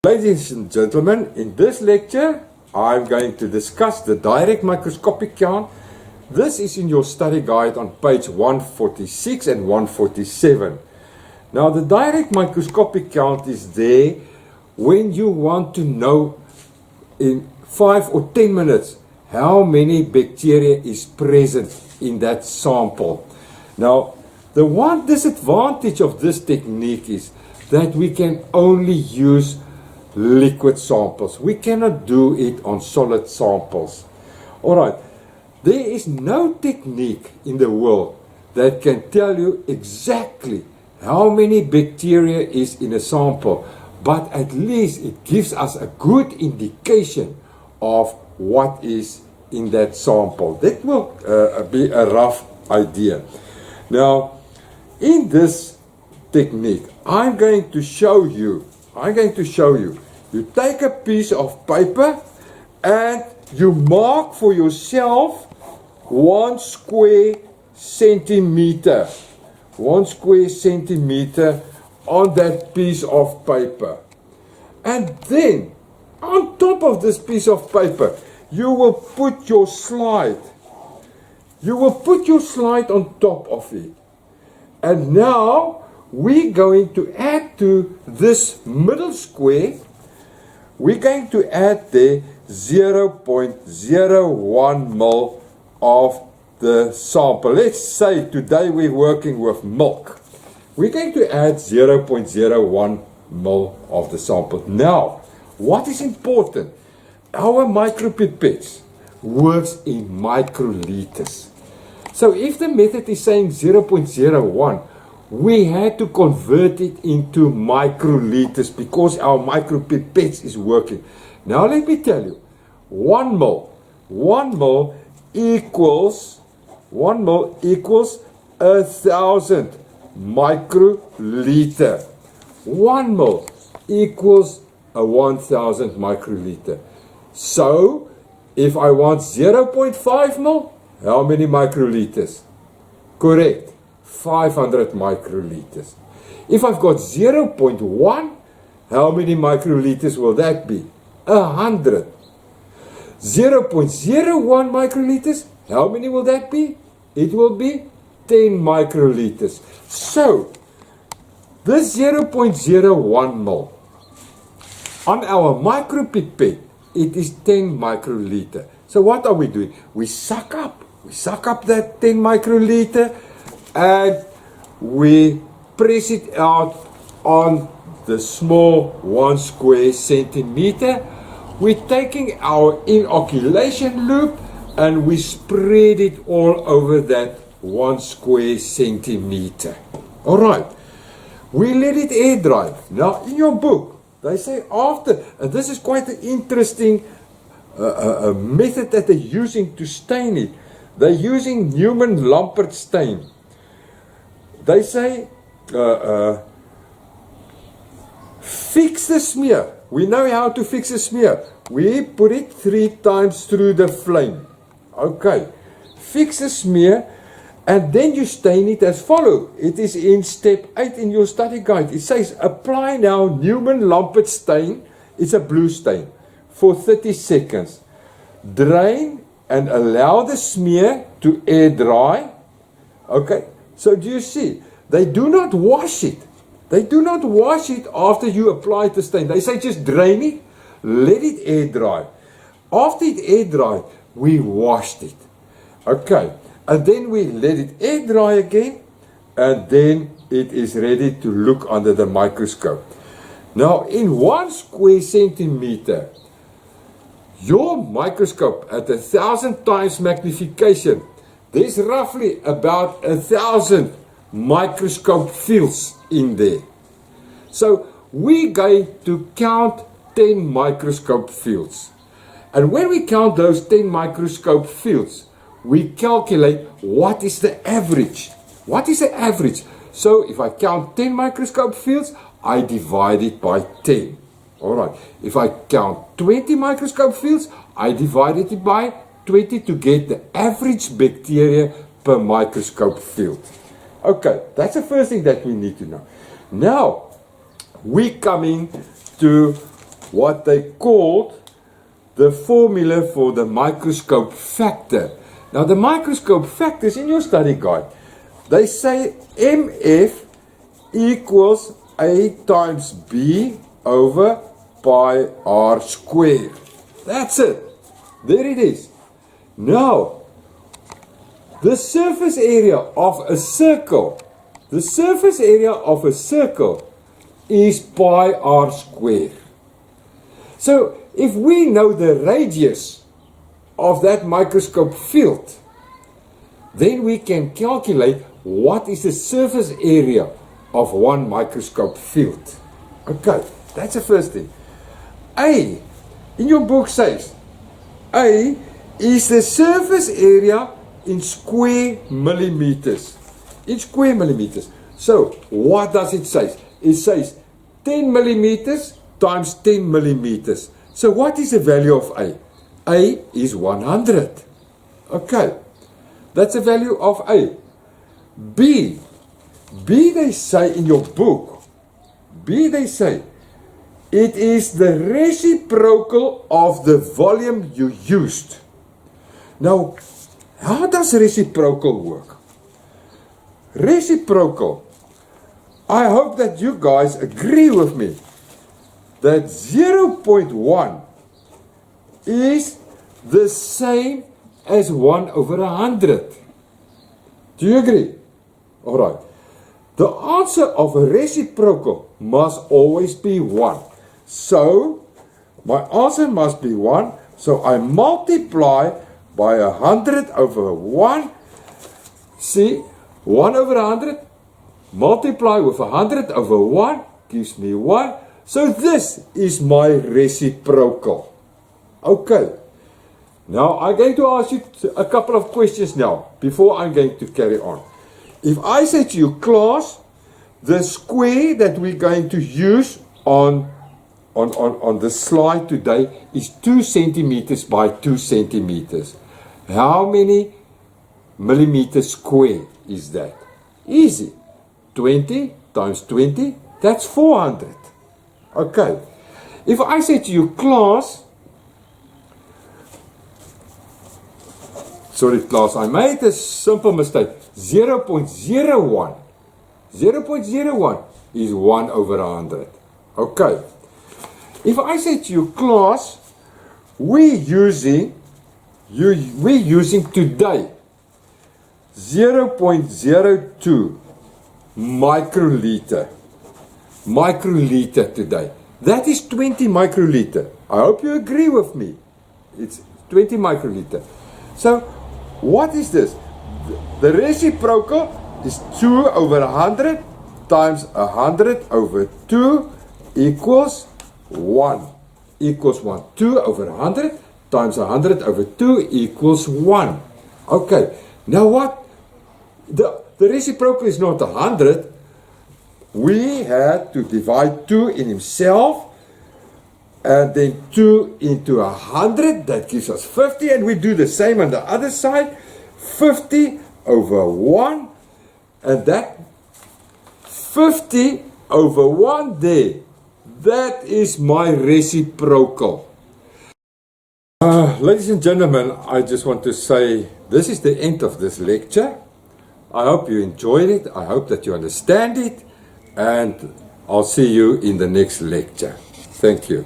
Ladies and gentlemen, in this lecture I'm going to discuss the direct microscopic count. This is in your study guide on page 146 and 147. Now the direct microscopic count is there when you want to know in 5 or 10 minutes how many bacteria is present in that sample. Now the one disadvantage of this technique is that we can only use liquid samples. We cannot do it on solid samples. Alright, there is no technique in the world that can tell you exactly how many bacteria is in a sample, but at least it gives us a good indication of what is in that sample. That will be a rough idea. Now, in this technique, I'm going to show you, you take a piece of paper and you mark for yourself 1 square centimeter. 1 square centimeter on that piece of paper. And then, on top of this piece of paper, you will put your slide. You will put your slide on top of it. And now, we're going to add to this middle square, we're going to add there 0.01 ml of the sample. Let's say today we're working with milk. We're going to add 0.01 ml of the sample. Now, what is important? Our micropipettes works in microliters. So if the method is saying 0.01, we had to convert it into microliters because our micropipettes is working. Now let me tell you, 1 ml equals 1,000 microliter. 1 ml equals a 1,000 microliter. So if I want 0.5 ml, how many microliters? Correct. 500 microliters. If I've got 0.1, how many microliters will that be? 100. 0.01 microliters, how many will that be? It will be 10 microliters. So, this 0.01 ml on our micropipette, it is 10 microliter. So what are we doing? We suck up that 10 microliter and we press it out on the small 1 square centimeter. We're taking our inoculation loop and we spread it all over that 1 square centimeter. Alright, we let it air dry. Now in your book, they say after, and this is quite an interesting method that they're using to stain it. They're using Newman-Lambert stain. They say, fix the smear. We know how to fix a smear. We put it 3 times through the flame. Okay. Fix the smear and then you stain it as follows. It is in step 8 in your study guide. It says, apply now Newman-Lambert stain. It's a blue stain. For 30 seconds. Drain and allow the smear to air dry. Okay. So do you see? They do not wash it. They do not wash it after you apply the stain. They say just drain it, let it air dry. After it air dry, we washed it. Okay. And then we let it air dry again. And then it is ready to look under the microscope. Now in 1 square centimeter, your microscope at 1,000 times magnification, there's roughly about 1,000 microscope fields in there. So we're going to count 10 microscope fields. And when we count those 10 microscope fields, we calculate what is the average. What is the average? So if I count 10 microscope fields, I divide it by 10. Alright. If I count 20 microscope fields, I divide it by 20 to get the average bacteria per microscope field. Okay, that's the first thing that we need to know. Now, we coming to what they called the formula for the microscope factor. Now the microscope factor is in your study guide. They say MF equals A times B over pi r squared. That's it. There it is. Now, the surface area of a circle, is pi r squared. So, if we know the radius of that microscope field, then we can calculate what is the surface area of one microscope field. Okay, that's the first thing. A, in your book says, A is the surface area in square millimeters. In square millimeters. So, what does it say? It says 10 millimeters times 10 millimeters. So, what is the value of A? A is 100. Okay, that's the value of A. B, they say in your book, they say, it is the reciprocal of the volume you used. Now, how does reciprocal work? Reciprocal, I hope that you guys agree with me that 0.1 is the same as 1 over 100. Do you agree? Alright. The answer of a reciprocal must always be 1. So, my answer must be 1. So, I multiply by 100 over 1. See, 1 over 100 multiply with 100 over 1 gives me 1. So, this is my reciprocal. Okay. Now, I'm going to ask you a couple of questions now before I'm going to carry on. If I say to you, class, the square that we're going to use on the slide today is 2 centimeters by 2 centimeters. How many millimeters square is that? Easy. 20 times 20, that's 400. Okay. If I say to you, class, sorry class, I made a simple mistake. 0.01. 0.01 is 1 over 100. Okay. If I say to you, class, we're using today 0.02 microliter. Microliter today. That is 20 microliter. I hope you agree with me. It's 20 microliter. So, what is this? The reciprocal is 2 over 100 times 100 over 2 equals 1. Equals 1. 2 over 100 times 100 over 2 equals 1. Okay. Now what? The reciprocal is not 100. We had to divide 2 in himself. And then 2 into 100. That gives us 50. And we do the same on the other side. 50 over 1. And that 50 over 1 there. That is my reciprocal. Ladies and gentlemen, I just want to say this is the end of this lecture. I hope you enjoyed it. I hope that you understand it. And I'll see you in the next lecture. Thank you.